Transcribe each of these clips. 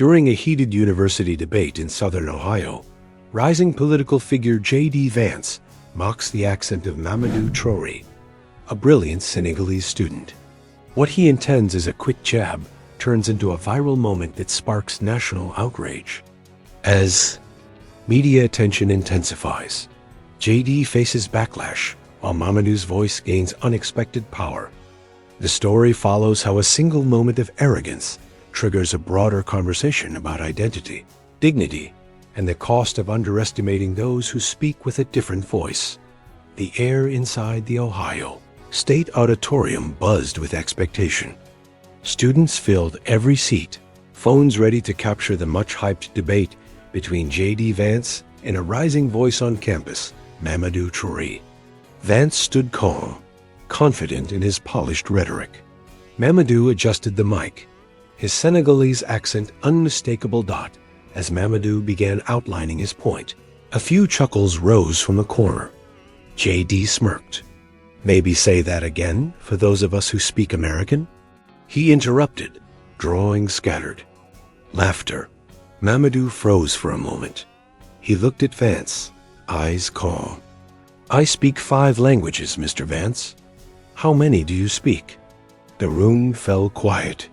During a heated university debate in southern Ohio, rising political figure JD Vance mocks the accent of Ibrahim Traoré, a brilliant Senegalese student. What he intends as a quick jab turns into a viral moment that sparks national outrage. As media attention intensifies, JD faces backlash while Mamadou's voice gains unexpected power. The story follows how a single moment of arrogance triggers a broader conversation about identity, dignity, and the cost of underestimating those who speak with a different voice. The air inside the Ohio State Auditorium buzzed with expectation. Students filled every seat, phones ready to capture the much-hyped debate between JD Vance and a rising voice on campus, Ibrahim Traoré. Vance stood calm, confident in his polished rhetoric. Ibrahim adjusted the mic, his Senegalese accent unmistakable as Ibrahim began outlining his point. A few chuckles rose from the corner. JD smirked. "Maybe say that again for those of us who speak American?" He interrupted, drawing scattered laughter. Ibrahim froze for a moment. He looked at Vance, eyes calm. "I speak 5 languages, Mr. Vance. How many do you speak?" The room fell quiet.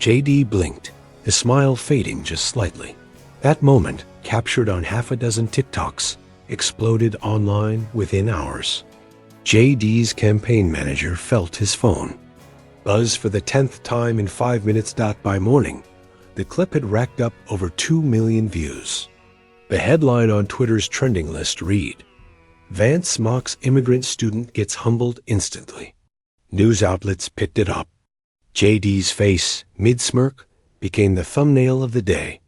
JD blinked, his smile fading just slightly. That moment, captured on half a dozen TikToks, exploded online within hours. JD's campaign manager felt his phone buzz for the 10th time in 5 minutes. By morning, the clip had racked up over 2 million views. The headline on Twitter's trending list read, "Vance mocks immigrant student gets humbled instantly." News outlets picked it up. JD's face, mid-smirk, became the thumbnail of the day.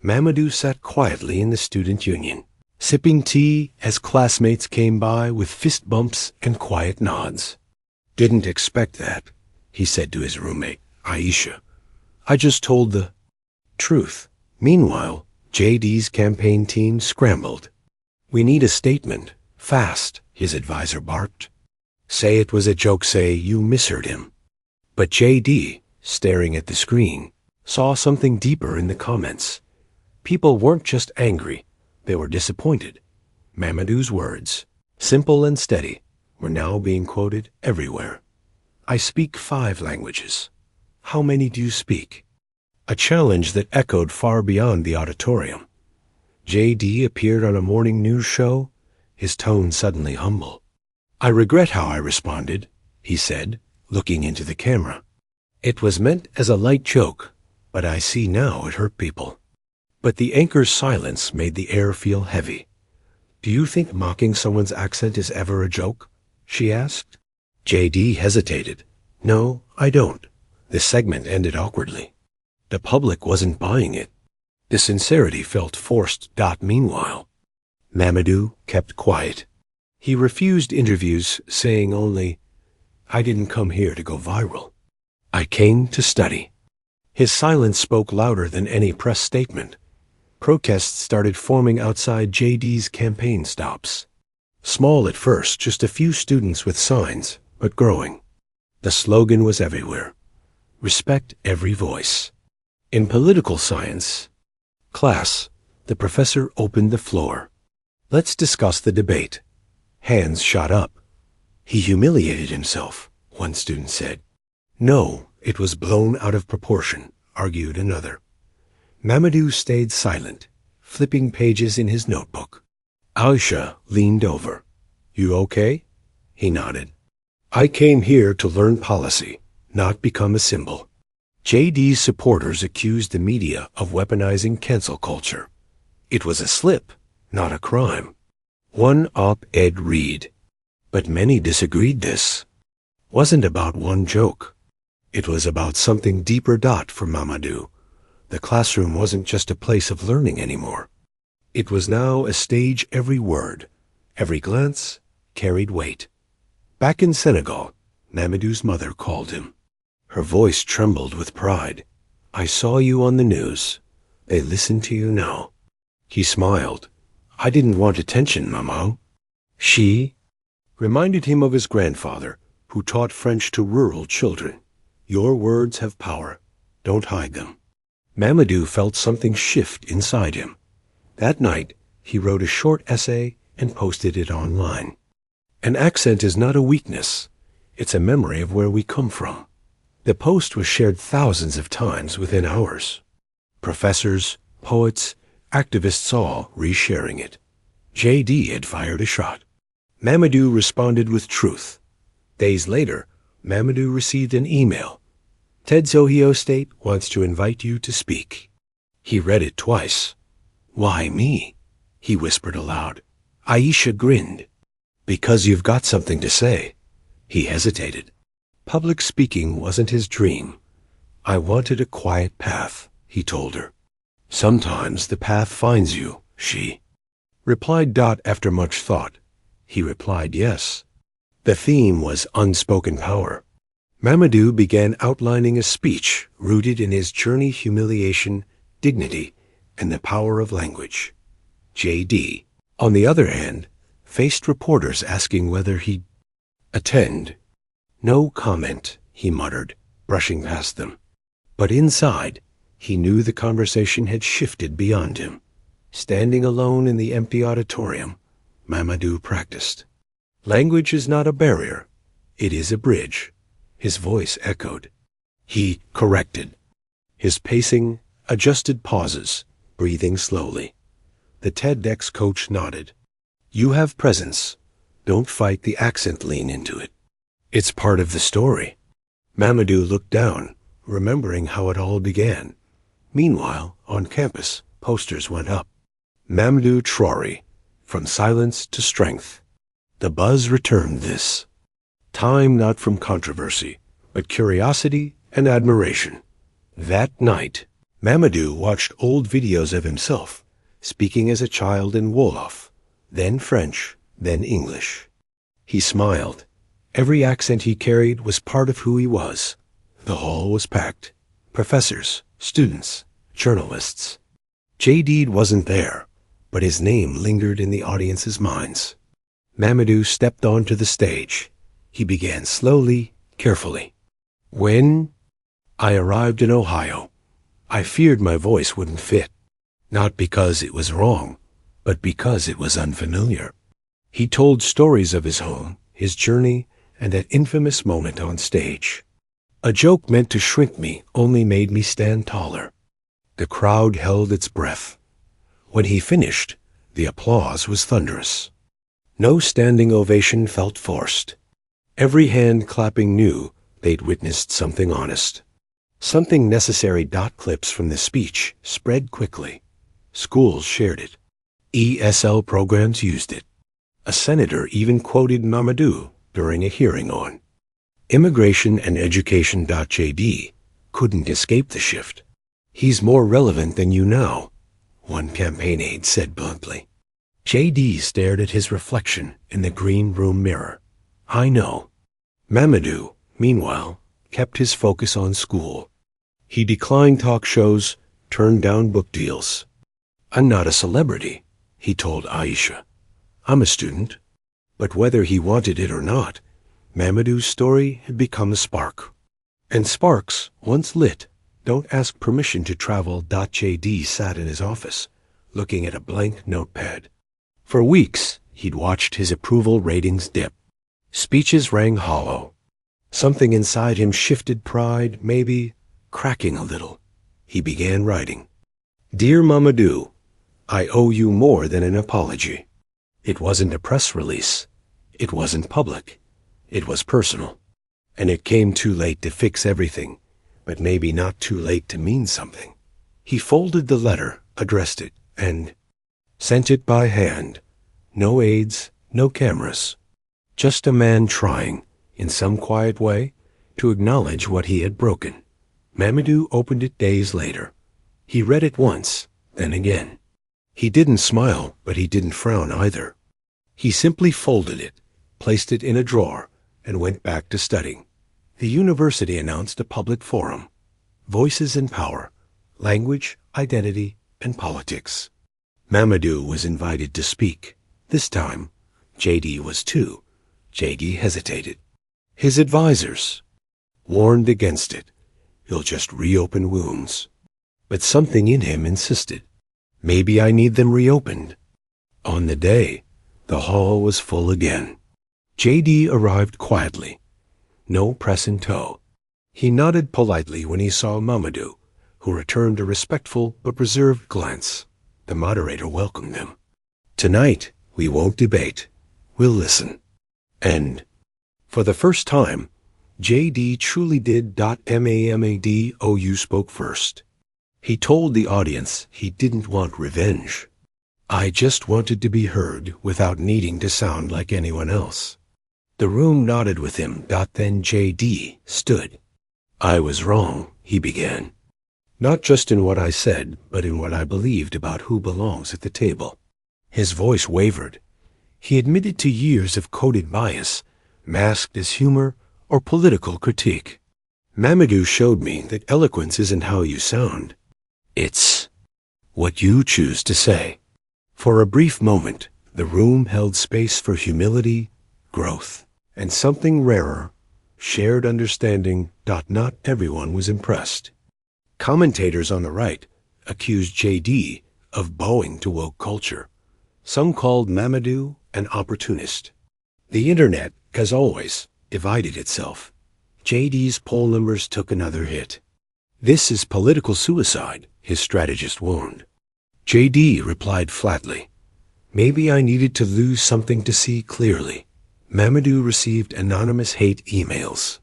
Ibrahim sat quietly in the student union, sipping tea as classmates came by with fist bumps and quiet nods. "Didn't expect that," he said to his roommate, Aisha. "I just told the truth." Meanwhile, JD's campaign team scrambled. "We need a statement, fast," his advisor barked. "Say it was a joke, say you misheard him." But JD, staring at the screen, saw something deeper in the comments. People weren't just angry, they were disappointed. Ibrahim's words, simple and steady, were now being quoted everywhere. "I speak 5 languages. How many do you speak?" A challenge that echoed far beyond the auditorium. JD appeared on a morning news show, his tone suddenly humble. "I regret how I responded," he said, looking into the camera. "It was meant as a light joke, but I see now it hurt people." But the anchor's silence made the air feel heavy. "Do you think mocking someone's accent is ever a joke?" she asked. JD hesitated. "No, I don't." The segment ended awkwardly. The public wasn't buying it. The sincerity felt forced. Meanwhile, Ibrahim kept quiet. He refused interviews, saying only, "I didn't come here to go viral. I came to study." His silence spoke louder than any press statement. Protests started forming outside JD's campaign stops. Small at first, just a few students with signs, but growing. The slogan was everywhere: "Respect every voice." In political science class, the professor opened the floor. "Let's discuss the debate." Hands shot up. "He humiliated himself," one student said. "No, it was blown out of proportion," argued another. Ibrahim stayed silent, flipping pages in his notebook. Aisha leaned over. "You okay?" He nodded. "I came here to learn policy, not become a symbol." JD's supporters accused the media of weaponizing cancel culture. It was a slip, not a crime. One op-ed read, "But many disagreed. This wasn't about one joke. It was about something deeper." For Ibrahim, the classroom wasn't just a place of learning anymore. It was now a stage. Every word, every glance carried weight. Back in Senegal, Ibrahim's mother called him. Her voice trembled with pride. "I saw you on the news. They listen to you now." He smiled. "I didn't want attention, Maman." She reminded him of his grandfather, who taught French to rural children. "Your words have power. Don't hide them." Mamadou felt something shift inside him. That night, he wrote a short essay and posted it online. An accent is not a weakness. It's a memory of where we come from. The post was shared thousands of times within hours. Professors, poets, activists all resharing it. JD had fired a shot. Mamadou responded with truth. Days later, Mamadou received an email. Ted's Ohio State wants to invite you to speak. He read it twice. Why me? He whispered aloud. Aisha grinned. Because you've got something to say. He hesitated. Public speaking wasn't his dream. I wanted a quiet path, he told her. Sometimes the path finds you, she replied. After much thought, he replied yes. The theme was unspoken power. Mamadou began outlining a speech rooted in his journey, humiliation, dignity, and the power of language. JD, on the other hand, faced reporters asking whether he'd attend. No comment, he muttered, brushing past them. But inside, he knew the conversation had shifted beyond him. Standing alone in the empty auditorium, Mamadou practiced. Language is not a barrier. It is a bridge. His voice echoed. He corrected. His pacing adjusted pauses, breathing slowly. The TEDx coach nodded. You have presence. Don't fight the accent, lean into it. It's part of the story. Mamadou looked down, remembering how it all began. Meanwhile, on campus, posters went up. Mamadou Traoré, from silence to strength. The buzz returned this time not from controversy, but curiosity and admiration. That night, Mamadou watched old videos of himself, speaking as a child in Wolof, then French, then English. He smiled. Every accent he carried was part of who he was. The hall was packed. Professors, students, journalists. JD wasn't there, but his name lingered in the audience's minds. Mamadou stepped onto the stage. He began slowly, carefully. When I arrived in Ohio, I feared my voice wouldn't fit, not because it was wrong, but because it was unfamiliar. He told stories of his home, his journey, and that infamous moment on stage. A joke meant to shrink me only made me stand taller. The crowd held its breath. When he finished, the applause was thunderous. No standing ovation felt forced. Every hand clapping knew they'd witnessed something honest. Something necessary. Clips from the speech spread quickly. Schools shared it. ESL programs used it. A senator even quoted Mamadou during a hearing on immigration and education. JD couldn't escape the shift. He's more relevant than you now, one campaign aide said bluntly. JD stared at his reflection in the green room mirror. I know. Mamadou, meanwhile, kept his focus on school. He declined talk shows, turned down book deals. I'm not a celebrity, he told Aisha. I'm a student. But whether he wanted it or not, Mamadou's story had become a spark. And sparks, once lit, don't ask permission to travel. JD sat in his office, looking at a blank notepad. For weeks, he'd watched his approval ratings dip. Speeches rang hollow. Something inside him shifted, pride, maybe, cracking a little. He began writing. Dear Mamadou, I owe you more than an apology. It wasn't a press release. It wasn't public. It was personal. And it came too late to fix everything, but maybe not too late to mean something. He folded the letter, addressed it, and sent it by hand. No aides, no cameras. Just a man trying, in some quiet way, to acknowledge what he had broken. Mamadou opened it days later. He read it once, then again. He didn't smile, but he didn't frown either. He simply folded it, placed it in a drawer, and went back to studying. The university announced a public forum. Voices and Power, Language, Identity, and Politics. Mamadou was invited to speak. This time, JD was too. JD hesitated. His advisors warned against it. He'll just reopen wounds. but something in him insisted. Maybe I need them reopened. On the day, the hall was full again. JD arrived quietly, no press in tow. He nodded politely when he saw Mamadou, who returned a respectful but reserved glance. The moderator welcomed him. Tonight, we won't debate. We'll listen. And, for the first time, JD truly did .MAMADOU spoke first. He told the audience he didn't want revenge. I just wanted to be heard without needing to sound like anyone else. The room nodded with him. Then JD stood. I was wrong, he began. Not just in what I said, but in what I believed about who belongs at the table. His voice wavered. He admitted to years of coded bias, masked as humor or political critique. Mamadou showed me that eloquence isn't how you sound. It's what you choose to say. For a brief moment, the room held space for humility, growth, and something rarer, shared understanding. Not everyone was impressed. Commentators on the right accused JD of bowing to woke culture. Some called Mamadou an opportunist. The internet, as always, divided itself. JD's poll numbers took another hit. This is political suicide, his strategist warned. JD replied flatly, maybe I needed to lose something to see clearly. Mamadou received anonymous hate emails.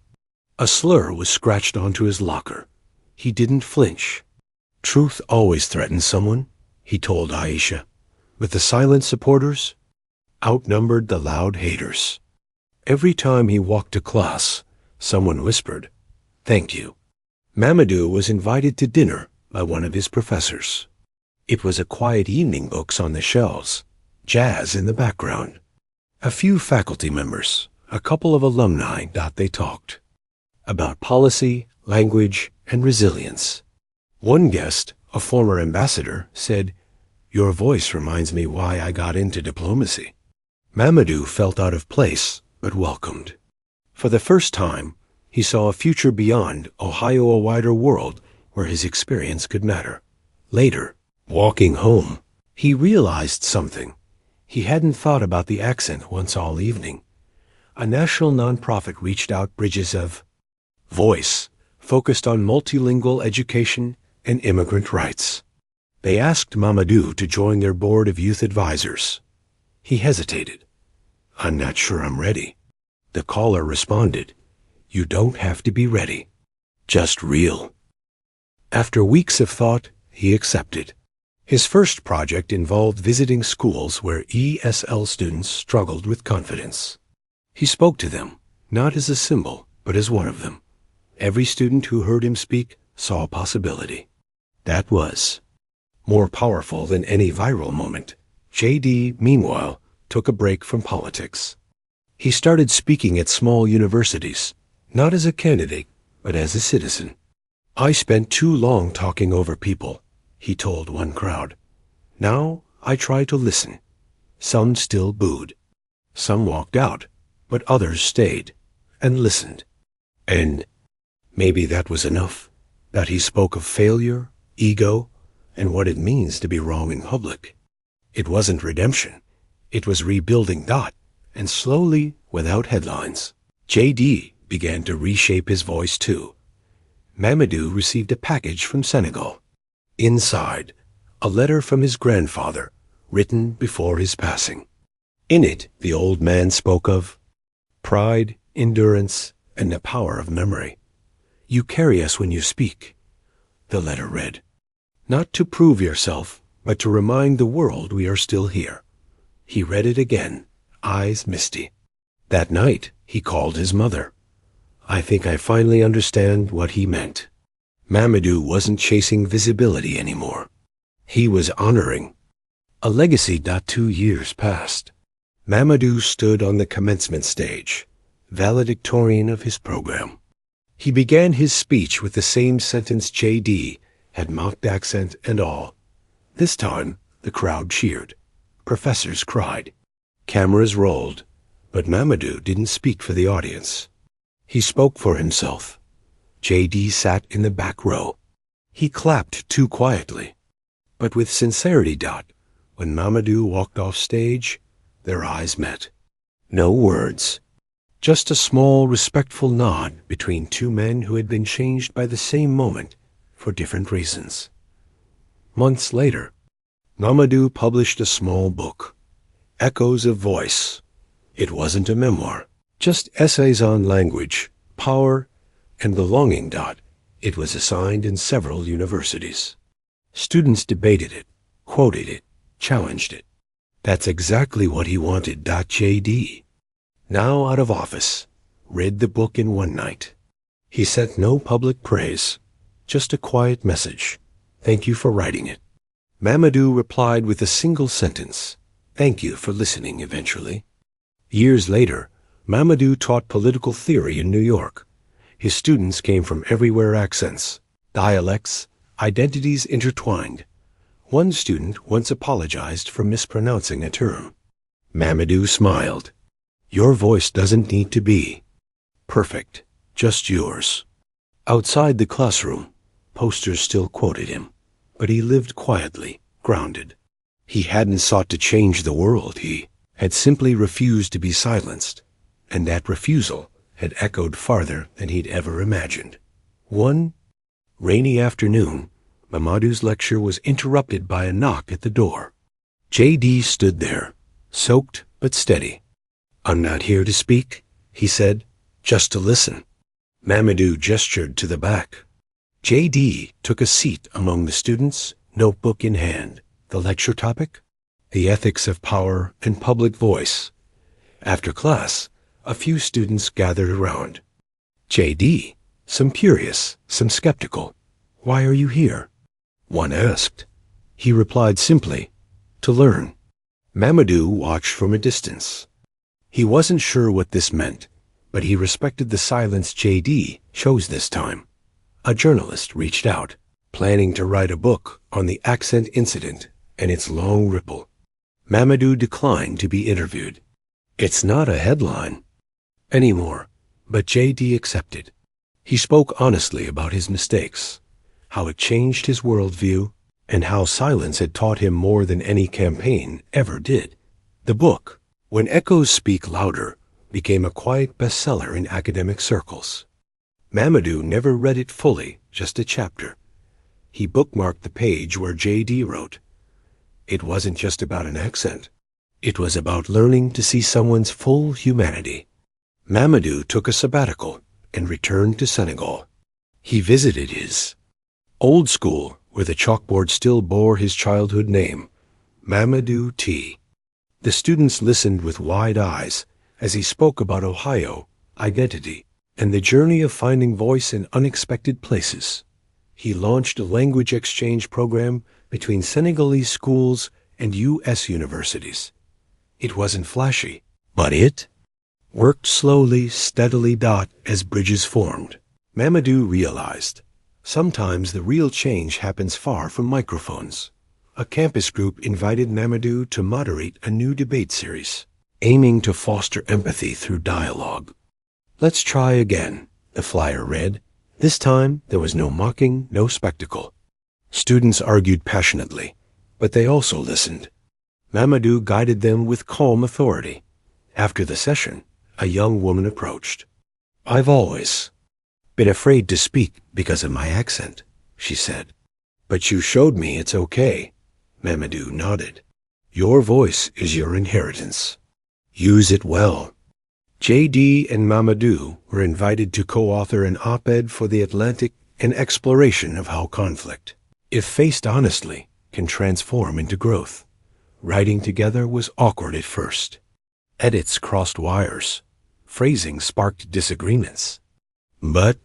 A slur was scratched onto his locker. He didn't flinch. Truth always threatens someone, he told Aisha. But the silent supporters outnumbered the loud haters. Every time he walked to class, someone whispered, thank you. Mamadou was invited to dinner by one of his professors. It was a quiet evening, books on the shelves, jazz in the background. A few faculty members, a couple of alumni. They talked about policy, language, and resilience. One guest, a former ambassador, said, your voice reminds me why I got into diplomacy. Mamadou felt out of place, but welcomed. For the first time, he saw a future beyond Ohio, a wider world where his experience could matter. Later, walking home, he realized something. He hadn't thought about the accent once all evening. A national nonprofit reached out bridges of voice, focused on multilingual education and immigrant rights. They asked Mamadou to join their board of youth advisors. He hesitated. I'm not sure I'm ready. The caller responded, you don't have to be ready, just real. After weeks of thought, he accepted. His first project involved visiting schools where ESL students struggled with confidence. He spoke to them, not as a symbol, but as one of them. Every student who heard him speak saw a possibility. That was more powerful than any viral moment. JD, meanwhile, took a break from politics. He started speaking at small universities, not as a candidate, but as a citizen. I spent too long talking over people, he told one crowd. Now I try to listen. Some still booed. Some walked out, but others stayed and listened. And maybe that was enough, that he spoke of failure, ego, and what it means to be wrong in public. It wasn't redemption. It was rebuilding. And slowly, without headlines, JD began to reshape his voice too. Mamadou received a package from Senegal. Inside, a letter from his grandfather, written before his passing. In it, the old man spoke of pride, endurance, and the power of memory. You carry us when you speak, the letter read. Not to prove yourself, but to remind the world we are still here. He read it again, eyes misty. That night, he called his mother. I think I finally understand what he meant. Mamadou wasn't chasing visibility anymore. He was honoring a legacy. 2 years passed. Mamadou stood on the commencement stage, valedictorian of his program. He began his speech with the same sentence JD had mocked, accent and all. This time, the crowd cheered. Professors cried. Cameras rolled, but Mamadou didn't speak for the audience. He spoke for himself. JD sat in the back row. He clapped too quietly. But with sincerity. When Mamadou walked off stage, their eyes met. No words. Just a small, respectful nod between two men who had been changed by the same moment for different reasons. Months later, Mamadou published a small book, Echoes of Voice. It wasn't a memoir, just essays on language, power, and belonging. It was assigned in several universities. Students debated it, quoted it, challenged it. That's exactly what he wanted. JD, now out of office, read the book in one night. He sent no public praise, just a quiet message. Thank you for writing it. Mamadou replied with a single sentence. Thank you for listening eventually. Years later, Mamadou taught political theory in New York. His students came from everywhere, accents, dialects, identities intertwined. One student once apologized for mispronouncing a term. Mamadou smiled. Your voice doesn't need to be perfect, just yours. Outside the classroom, posters still quoted him, but he lived quietly, grounded. He hadn't sought to change the world. He had simply refused to be silenced, and that refusal had echoed farther than he'd ever imagined. One rainy afternoon, Mamadou's lecture was interrupted by a knock at the door. JD stood there, soaked but steady. I'm not here to speak, he said, just to listen. Mamadou gestured to the back. JD took a seat among the students, notebook in hand. The lecture topic? The ethics of power and public voice. After class, a few students gathered around. JD, some curious, some skeptical. Why are you here? One asked. He replied simply, to learn. Mamadou watched from a distance. He wasn't sure what this meant, but he respected the silence JD chose this time. A journalist reached out, planning to write a book on the accent incident and its long ripple. Mamadou declined to be interviewed. It's not a headline anymore, but JD accepted. He spoke honestly about his mistakes, how it changed his worldview, and how silence had taught him more than any campaign ever did. The book, When Echoes Speak Louder, became a quiet bestseller in academic circles. Mamadou never read it fully, just a chapter. He bookmarked the page where JD wrote. It wasn't just about an accent. It was about learning to see someone's full humanity. Mamadou took a sabbatical and returned to Senegal. He visited his old school, where the chalkboard still bore his childhood name, Mamadou T. The students listened with wide eyes as he spoke about Ohio, identity, and the journey of finding voice in unexpected places. He launched a language exchange program between Senegalese schools and U.S. universities. It wasn't flashy, but it worked slowly, steadily. As bridges formed, Mamadou realized sometimes the real change happens far from microphones. A campus group invited Mamadou to moderate a new debate series, aiming to foster empathy through dialogue. Let's try again, the flyer read. This time, there was no mocking, no spectacle. Students argued passionately, but they also listened. Mamadou guided them with calm authority. After the session, a young woman approached. I've always been afraid to speak because of my accent, she said. But you showed me it's okay. Mamadou nodded. Your voice is your inheritance. Use it well. JD and Mamadou were invited to co-author an op-ed for The Atlantic, an exploration of how conflict, if faced honestly, can transform into growth. Writing together was awkward at first. Edits crossed wires. Phrasing sparked disagreements. But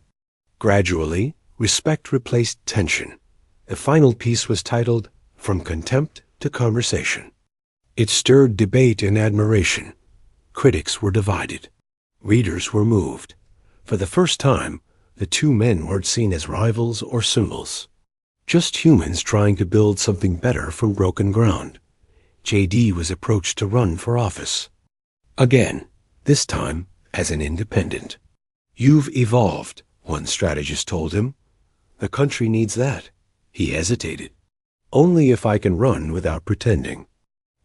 gradually, respect replaced tension. The final piece was titled From Contempt to Conversation. It stirred debate and admiration. Critics were divided. Readers were moved. For the first time, the two men weren't seen as rivals or symbols. Just humans trying to build something better from broken ground. JD was approached to run for office. Again, this time as an independent. You've evolved, one strategist told him. The country needs that. He hesitated. Only if I can run without pretending.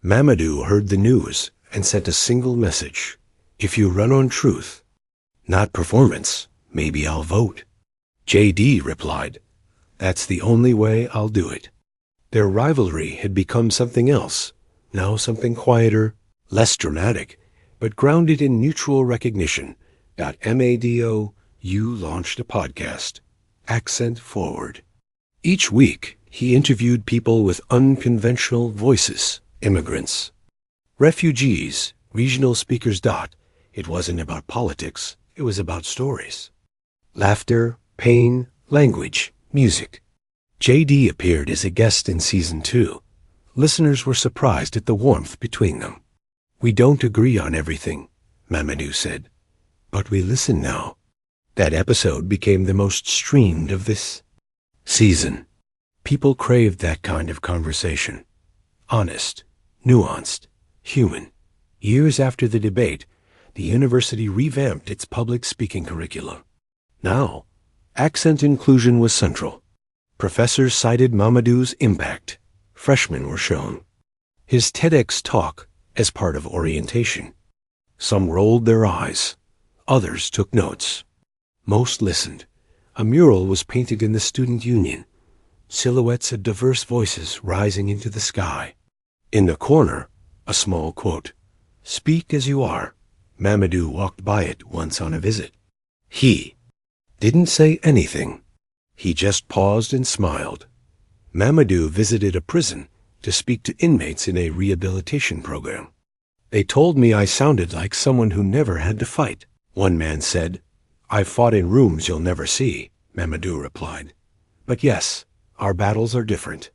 Mamadou heard the news and sent a single message. If you run on truth, not performance, maybe I'll vote. JD replied, that's the only way I'll do it. Their rivalry had become something else, now something quieter, less dramatic, but grounded in mutual recognition. MADO, you launched a podcast, Accent Forward. Each week, he interviewed people with unconventional voices, immigrants, refugees, regional speakers. It wasn't about politics, it was about stories. Laughter, pain, language, music. JD appeared as a guest in season 2. Listeners were surprised at the warmth between them. We don't agree on everything, Mamadou said, but we listen now. That episode became the most streamed of this season. People craved that kind of conversation. Honest, nuanced, human. Years after the debate, the university revamped its public speaking curriculum. Now, accent inclusion was central. Professors cited Mamadou's impact. Freshmen were shown his TEDx talk as part of orientation. Some rolled their eyes. Others took notes. Most listened. A mural was painted in the student union. Silhouettes of diverse voices rising into the sky. In the corner, a small quote. Speak as you are. Mamadou walked by it once on a visit. He didn't say anything. He just paused and smiled. Mamadou visited a prison to speak to inmates in a rehabilitation program. They told me I sounded like someone who never had to fight. One man said, I've fought in rooms you'll never see, Mamadou replied. But yes, our battles are different.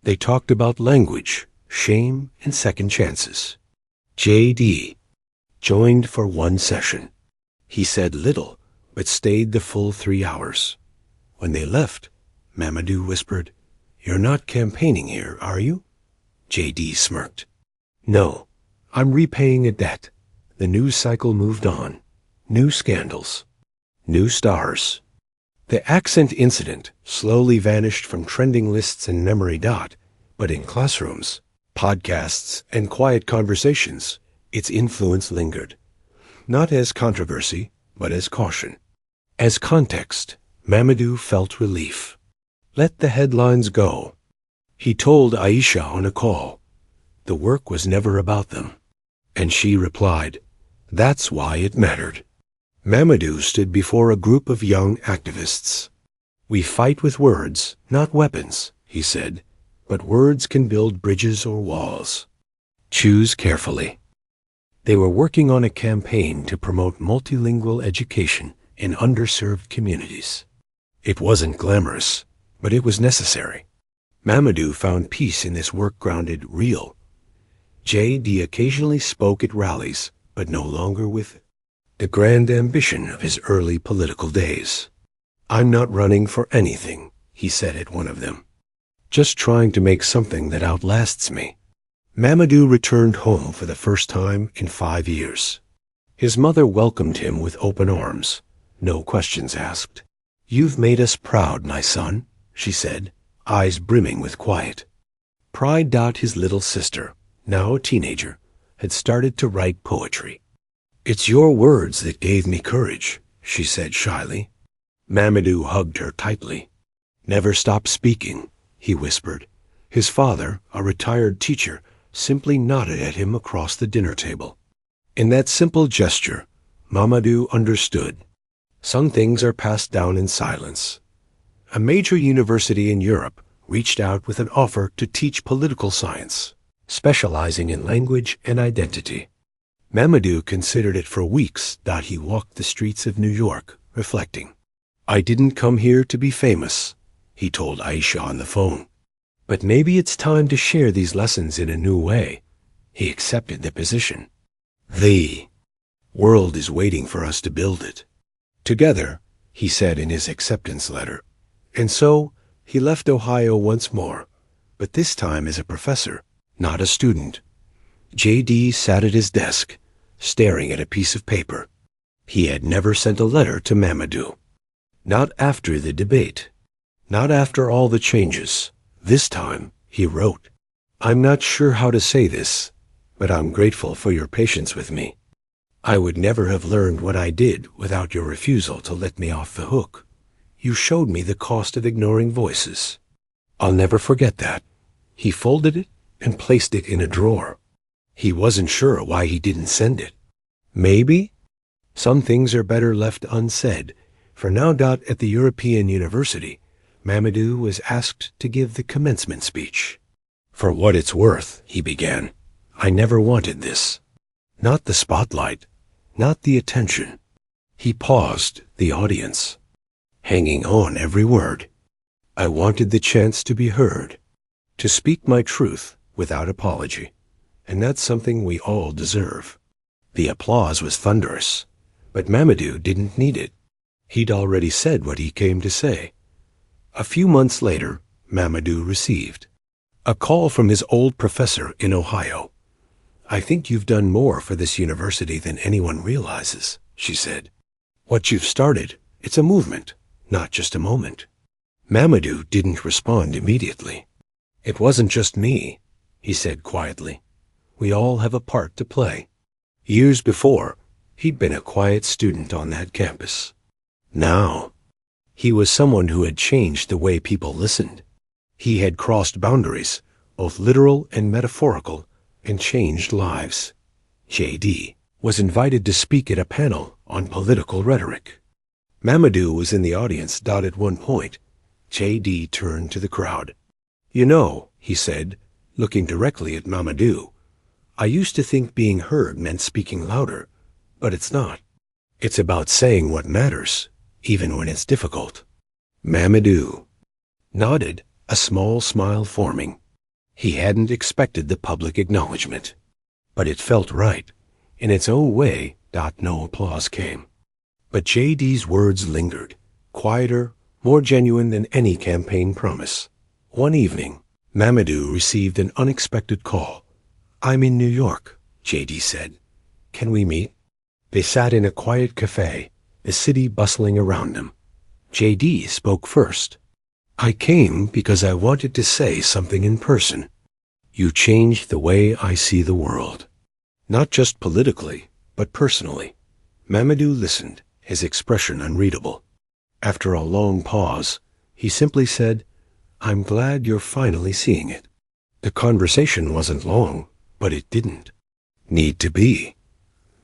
They talked about language, shame, and second chances. JD joined for one session. He said little, but stayed the full 3 hours. When they left, Mamadou whispered, You're not campaigning here, are you? JD smirked. No, I'm repaying a debt. The news cycle moved on. New scandals. New stars. The accent incident slowly vanished from trending lists and memory. But in classrooms, podcasts, and quiet conversations, its influence lingered. Not as controversy, but as caution. As context, Mamadou felt relief. Let the headlines go. He told Aisha on a call. The work was never about them. And she replied, That's why it mattered. Mamadou stood before a group of young activists. We fight with words, not weapons, he said, but words can build bridges or walls. Choose carefully. They were working on a campaign to promote multilingual education in underserved communities. It wasn't glamorous, but it was necessary. Mamadou found peace in this work grounded real. JD occasionally spoke at rallies, but no longer with the grand ambition of his early political days. I'm not running for anything, he said at one of them. Just trying to make something that outlasts me. Mamadou returned home for the first time in 5 years. His mother welcomed him with open arms, no questions asked. You've made us proud, my son, she said, eyes brimming with quiet. Pride. His little sister, now a teenager, had started to write poetry. It's your words that gave me courage, she said shyly. Mamadou hugged her tightly. Never stop speaking, he whispered. His father, a retired teacher, simply nodded at him across the dinner table. In that simple gesture, Mamadou understood. Some things are passed down in silence. A major university in Europe reached out with an offer to teach political science, specializing in language and identity. Mamadou considered it for weeks. He walked the streets of New York, reflecting. I didn't come here to be famous, he told Aisha on the phone. But maybe it's time to share these lessons in a new way. He accepted the position. The world is waiting for us to build it. Together, he said in his acceptance letter. And so, he left Ohio once more, but this time as a professor, not a student. JD sat at his desk, staring at a piece of paper. He had never sent a letter to Mamadou. Not after the debate. Not after all the changes. This time, he wrote, "I'm not sure how to say this, but I'm grateful for your patience with me. I would never have learned what I did without your refusal to let me off the hook. You showed me the cost of ignoring voices. I'll never forget that." He folded it and placed it in a drawer. He wasn't sure why he didn't send it. Maybe some things are better left unsaid, for now at the European University, Mamadou was asked to give the commencement speech. "For what it's worth," he began, "I never wanted this. Not the spotlight, not the attention." He paused, the audience, hanging on every word. "I wanted the chance to be heard, to speak my truth without apology, and that's something we all deserve." The applause was thunderous, but Mamadou didn't need it. He'd already said what he came to say. A few months later, Mamadou received a call from his old professor in Ohio. "I think you've done more for this university than anyone realizes," she said. "What you've started, it's a movement, not just a moment." Mamadou didn't respond immediately. "It wasn't just me," he said quietly. "We all have a part to play." Years before, he'd been a quiet student on that campus. Now, he was someone who had changed the way people listened. He had crossed boundaries, both literal and metaphorical, and changed lives. JD was invited to speak at a panel on political rhetoric. Mamadou was in the audience. At one point, JD turned to the crowd. "You know," he said, looking directly at Mamadou, "I used to think being heard meant speaking louder, but it's not. It's about saying what matters, even when it's difficult." Mamadou nodded, a small smile forming. He hadn't expected the public acknowledgement, but it felt right. In its own way, no applause came. But JD's words lingered, quieter, more genuine than any campaign promise. One evening, Mamadou received an unexpected call. "I'm in New York," JD said. "Can we meet?" They sat in a quiet cafe, the city bustling around them. JD spoke first. "I came because I wanted to say something in person. You changed the way I see the world. Not just politically, but personally." Mamadou listened, his expression unreadable. After a long pause, he simply said, "I'm glad you're finally seeing it." The conversation wasn't long, but it didn't need to be.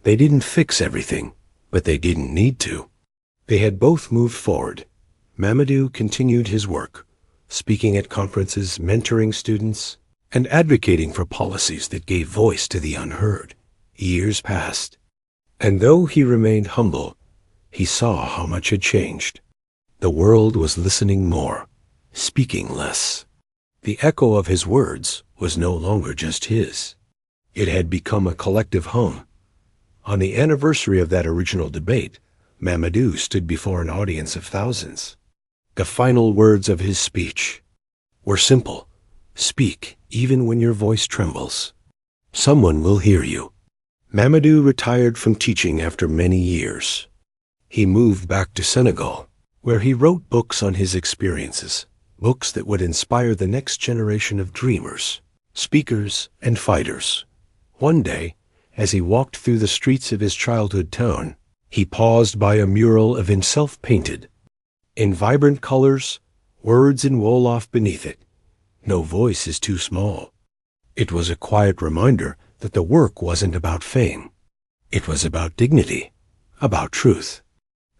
They didn't fix everything, but they didn't need to. They had both moved forward. Mamadou continued his work, speaking at conferences, mentoring students, and advocating for policies that gave voice to the unheard. Years passed, and though he remained humble, he saw how much had changed. The world was listening more, speaking less. The echo of his words was no longer just his. It had become a collective hum. On the anniversary of that original debate, Mamadou stood before an audience of thousands. The final words of his speech were simple: "Speak, even when your voice trembles. Someone will hear you." Mamadou retired from teaching after many years. He moved back to Senegal, where he wrote books on his experiences, books that would inspire the next generation of dreamers, speakers, and fighters. One day, as he walked through the streets of his childhood town, he paused by a mural of himself painted. In vibrant colors, words in Wolof beneath it. "No voice is too small." It was a quiet reminder that the work wasn't about fame. It was about dignity, about truth.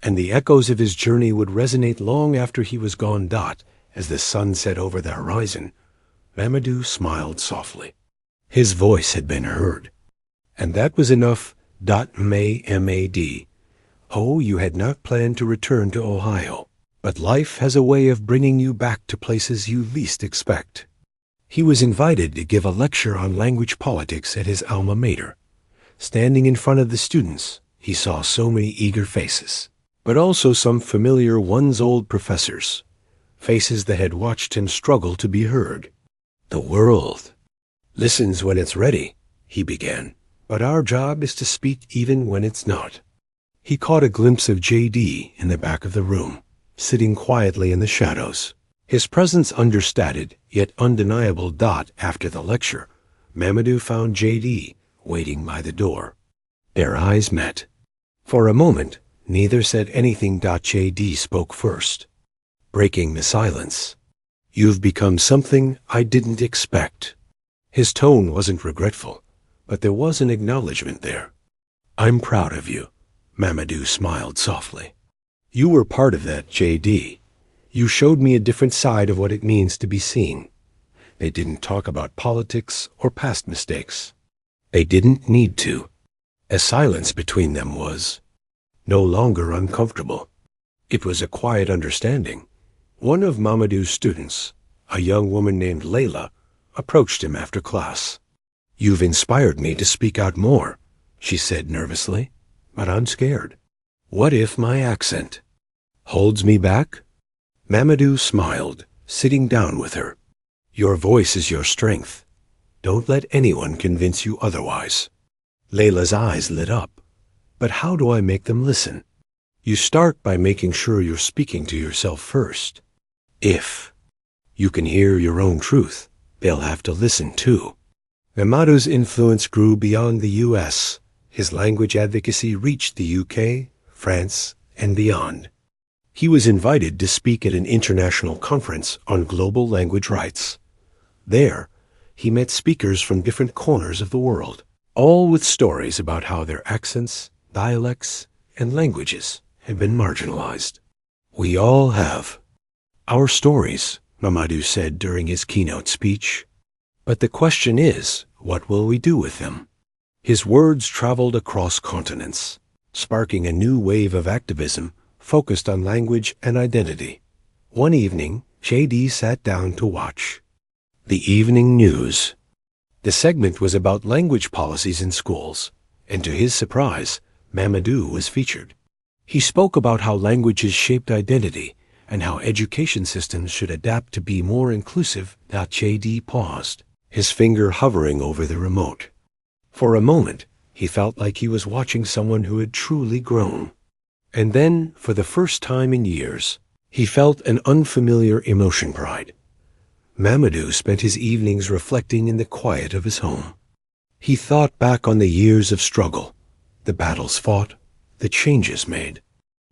And the echoes of his journey would resonate long after he was gone. As the sun set over the horizon, Mamadou smiled softly. His voice had been heard. And that was enough. Mad. Oh, you had not planned to return to Ohio, but life has a way of bringing you back to places you least expect. He was invited to give a lecture on language politics at his alma mater. Standing in front of the students, he saw so many eager faces, but also some familiar ones, old professors, faces that had watched him struggle to be heard. "The world listens when it's ready," he began, "but our job is to speak even when it's not." He caught a glimpse of JD in the back of the room, sitting quietly in the shadows. His presence understated, yet undeniable. After the lecture, Mamadou found JD waiting by the door. Their eyes met. For a moment, neither said anything. JD spoke first, breaking the silence. "You've become something I didn't expect." His tone wasn't regretful, but there was an acknowledgement there. "I'm proud of you," Mamadou smiled softly. "You were part of that, JD. You showed me a different side of what it means to be seen." They didn't talk about politics or past mistakes. They didn't need to. A silence between them was no longer uncomfortable. It was a quiet understanding. One of Mamadou's students, a young woman named Layla, approached him after class. "You've inspired me to speak out more," she said nervously, "but I'm scared. What if my accent holds me back?" Mamadou smiled, sitting down with her. "Your voice is your strength. Don't let anyone convince you otherwise." Layla's eyes lit up. "But how do I make them listen?" "You start by making sure you're speaking to yourself first. If you can hear your own truth, they'll have to listen too." Mamadou's influence grew beyond the U.S. His language advocacy reached the UK, France, and beyond. He was invited to speak at an international conference on global language rights. There, he met speakers from different corners of the world, all with stories about how their accents, dialects, and languages had been marginalized. "We all have our stories," Mamadou said during his keynote speech. "But the question is, what will we do with them?" His words traveled across continents, sparking a new wave of activism focused on language and identity. One evening, JD sat down to watch the evening news. The segment was about language policies in schools, and to his surprise, Mamadou was featured. He spoke about how languages shaped identity and how education systems should adapt to be more inclusive. JD paused, his finger hovering over the remote. For a moment, he felt like he was watching someone who had truly grown. And then, for the first time in years, he felt an unfamiliar emotion: pride. Mamadou spent his evenings reflecting in the quiet of his home. He thought back on the years of struggle, the battles fought, the changes made.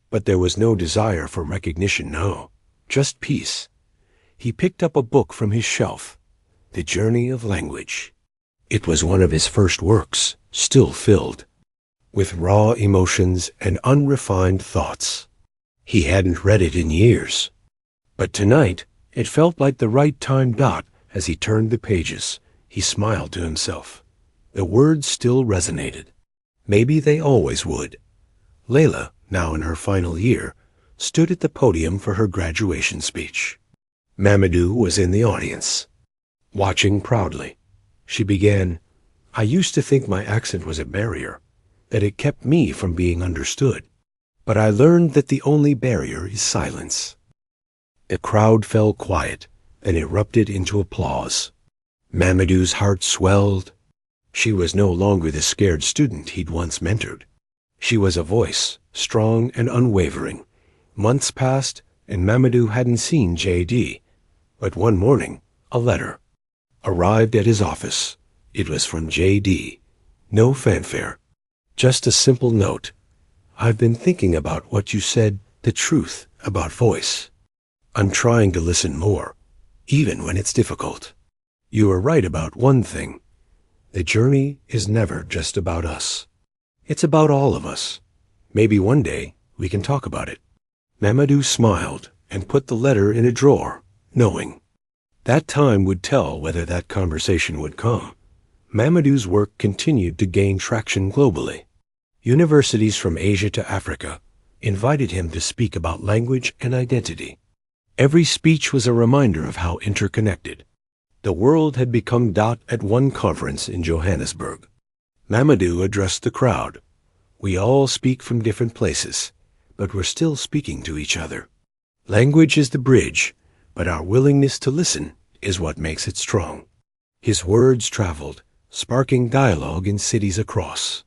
But there was no desire for recognition, no, just peace. He picked up a book from his shelf, The Journey of Language. It was one of his first works, still filled with raw emotions and unrefined thoughts. He hadn't read it in years. But tonight, it felt like the right time. As he turned the pages, he smiled to himself. The words still resonated. Maybe they always would. Layla, now in her final year, stood at the podium for her graduation speech. Mamadou was in the audience, watching proudly. She began, "I used to think my accent was a barrier, that it kept me from being understood. But I learned that the only barrier is silence." The crowd fell quiet and erupted into applause. Mamadou's heart swelled. She was no longer the scared student he'd once mentored. She was a voice, strong and unwavering. Months passed, and Mamadou hadn't seen JD. But one morning, a letter arrived at his office. It was from JD. No fanfare, just a simple note. "I've been thinking about what you said, the truth about voice. I'm trying to listen more, even when it's difficult. You are right about one thing. The journey is never just about us. It's about all of us. Maybe one day we can talk about it." Mamadou smiled and put the letter in a drawer, knowing that time would tell whether that conversation would come. Mamadou's work continued to gain traction globally. Universities from Asia to Africa invited him to speak about language and identity. Every speech was a reminder of how interconnected the world had become. At one conference in Johannesburg, Mamadou addressed the crowd. "We all speak from different places, but we're still speaking to each other. Language is the bridge, but our willingness to listen is what makes it strong." His words traveled, sparking dialogue in cities across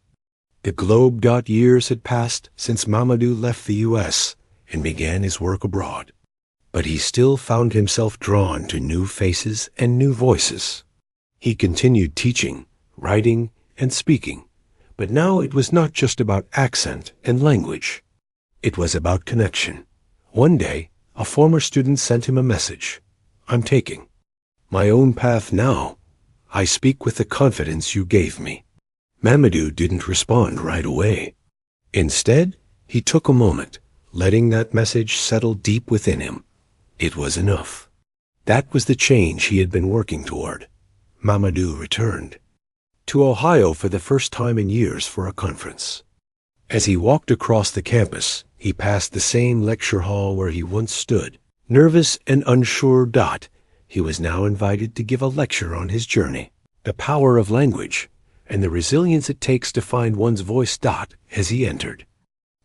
the globe. Years had passed since Mamadou left the U.S. and began his work abroad. but he still found himself drawn to new faces and new voices. He continued teaching, writing, and speaking, but now it was not just about accent and language. It was about connection. One day, a former student sent him a message. "I'm taking my own path now. I speak with the confidence you gave me." Mamadou didn't respond right away. Instead, he took a moment, letting that message settle deep within him. It was enough. That was the change he had been working toward. Mamadou returned to Ohio for the first time in years for a conference. As he walked across the campus, he passed the same lecture hall where he once stood. Nervous and unsure, he was now invited to give a lecture on his journey, the power of language, and the resilience it takes to find one's voice. As he entered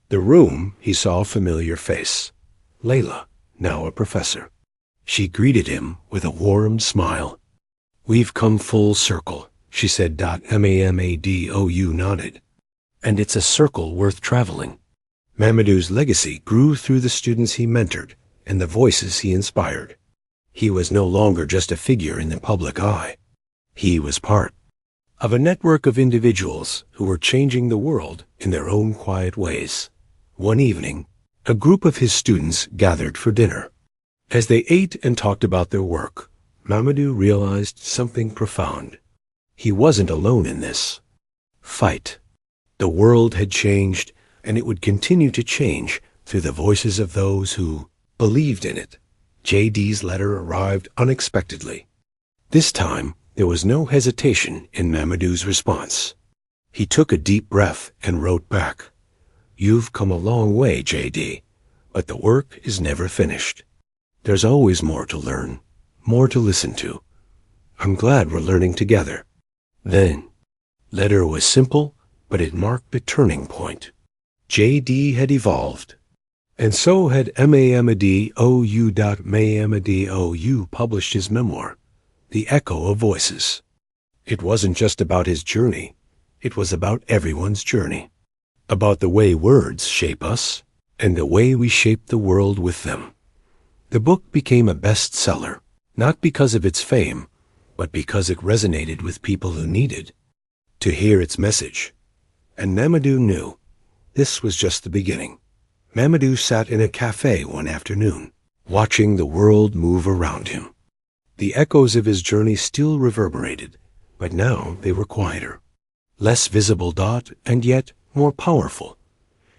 the room, he saw a familiar face. Layla, now a professor. She greeted him with a warm smile. "We've come full circle," she said. Mamadou nodded. "And it's a circle worth traveling." Mamadou's legacy grew through the students he mentored and the voices he inspired. He was no longer just a figure in the public eye. He was part of a network of individuals who were changing the world in their own quiet ways. One evening, a group of his students gathered for dinner. As they ate and talked about their work, Mamadou realized something profound. He wasn't alone in this fight. The world had changed, and it would continue to change through the voices of those who believed in it. JD's letter arrived unexpectedly. This time, there was no hesitation in Mamadou's response. He took a deep breath and wrote back, "You've come a long way, JD, but the work is never finished. There's always more to learn, more to listen to. I'm glad we're learning together." Then, letter was simple, but it marked a turning point. JD had evolved, and so had Mamadou. Mamadou published his memoir, The Echo of Voices. It wasn't just about his journey, it was about everyone's journey, about the way words shape us and the way we shape the world with them. The book became a bestseller, not because of its fame, but because it resonated with people who needed to hear its message. And Mamadou knew this was just the beginning. Mamadou sat in a cafe one afternoon, watching the world move around him. The echoes of his journey still reverberated, but now they were quieter, less visible, and yet more powerful.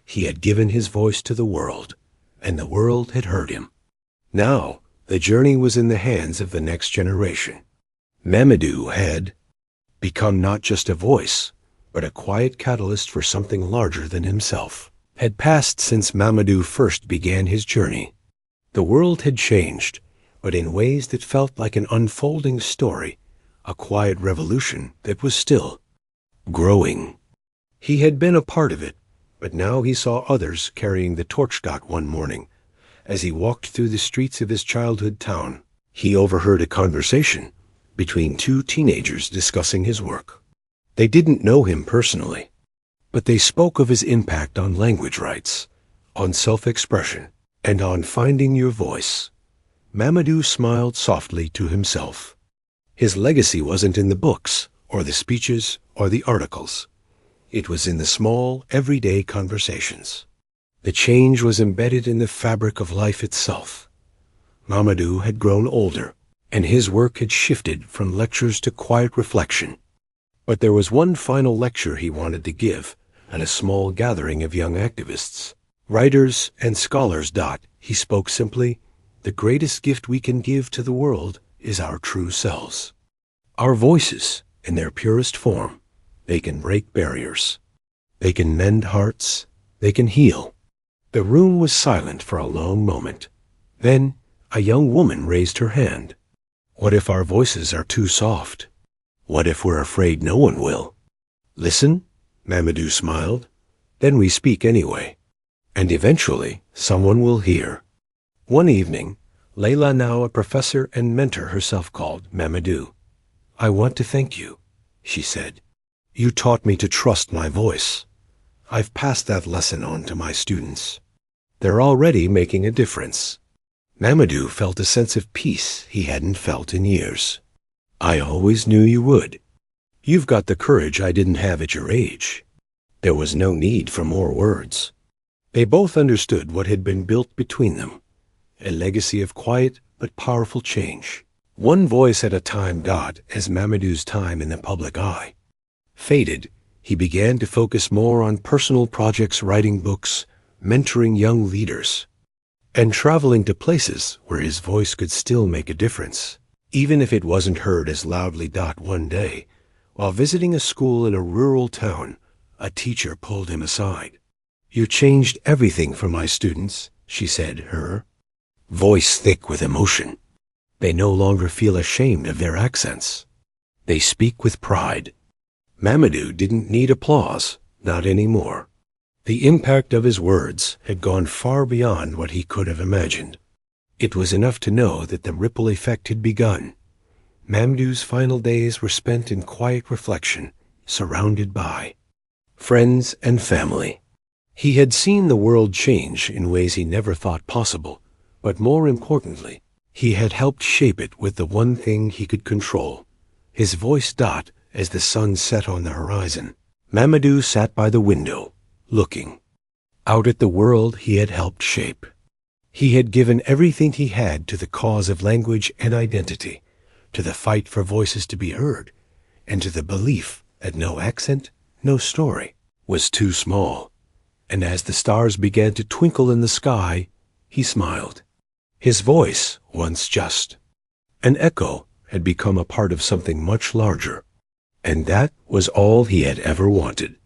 He had given his voice to the world, and the world had heard him. Now, the journey was in the hands of the next generation. Mamadou had become not just a voice, but a quiet catalyst for something larger than himself. Had passed since Mamadou first began his journey. The world had changed, but in ways that felt like an unfolding story, a quiet revolution that was still growing. He had been a part of it, but now he saw others carrying the torch. One morning, as he walked through the streets of his childhood town, he overheard a conversation between two teenagers discussing his work. They didn't know him personally, but they spoke of his impact on language rights, on self-expression, and on finding your voice. Mamadou smiled softly to himself. His legacy wasn't in the books, or the speeches, or the articles. It was in the small, everyday conversations. The change was embedded in the fabric of life itself. Mamadou had grown older, and his work had shifted from lectures to quiet reflection. But there was one final lecture he wanted to give at a small gathering of young activists, writers, and scholars. He spoke simply, "The greatest gift we can give to the world is our true selves. Our voices, in their purest form, they can break barriers. They can mend hearts. They can heal." The room was silent for a long moment. Then a young woman raised her hand. "What if our voices are too soft? What if we're afraid no one will?" "Listen," Mamadou smiled. "Then we speak anyway. And eventually someone will hear." One evening, Layla, now a professor and mentor herself, called Mamadou. "I want to thank you," she said. "You taught me to trust my voice. I've passed that lesson on to my students. They're already making a difference." Mamadou felt a sense of peace he hadn't felt in years. "I always knew you would. You've got the courage I didn't have at your age." There was no need for more words. They both understood what had been built between them, a legacy of quiet but powerful change. One voice at a time. As Mamadou's time in the public eye faded, he began to focus more on personal projects, writing books, mentoring young leaders, and traveling to places where his voice could still make a difference, even if it wasn't heard as loudly. One day, while visiting a school in a rural town, a teacher pulled him aside. "You changed everything for my students," she said, her voice thick with emotion. "They no longer feel ashamed of their accents. They speak with pride." Mamadou didn't need applause, not anymore. The impact of his words had gone far beyond what he could have imagined. It was enough to know that the ripple effect had begun. Mamadou's final days were spent in quiet reflection, surrounded by friends and family. He had seen the world change in ways he never thought possible, but more importantly, he had helped shape it with the one thing he could control, his voice. As the sun set on the horizon, Mamadou sat by the window, looking out at the world he had helped shape. He had given everything he had to the cause of language and identity, to the fight for voices to be heard, and to the belief that no accent, no story, was too small. And as the stars began to twinkle in the sky, he smiled. His voice, once just an echo, had become a part of something much larger. And that was all he had ever wanted.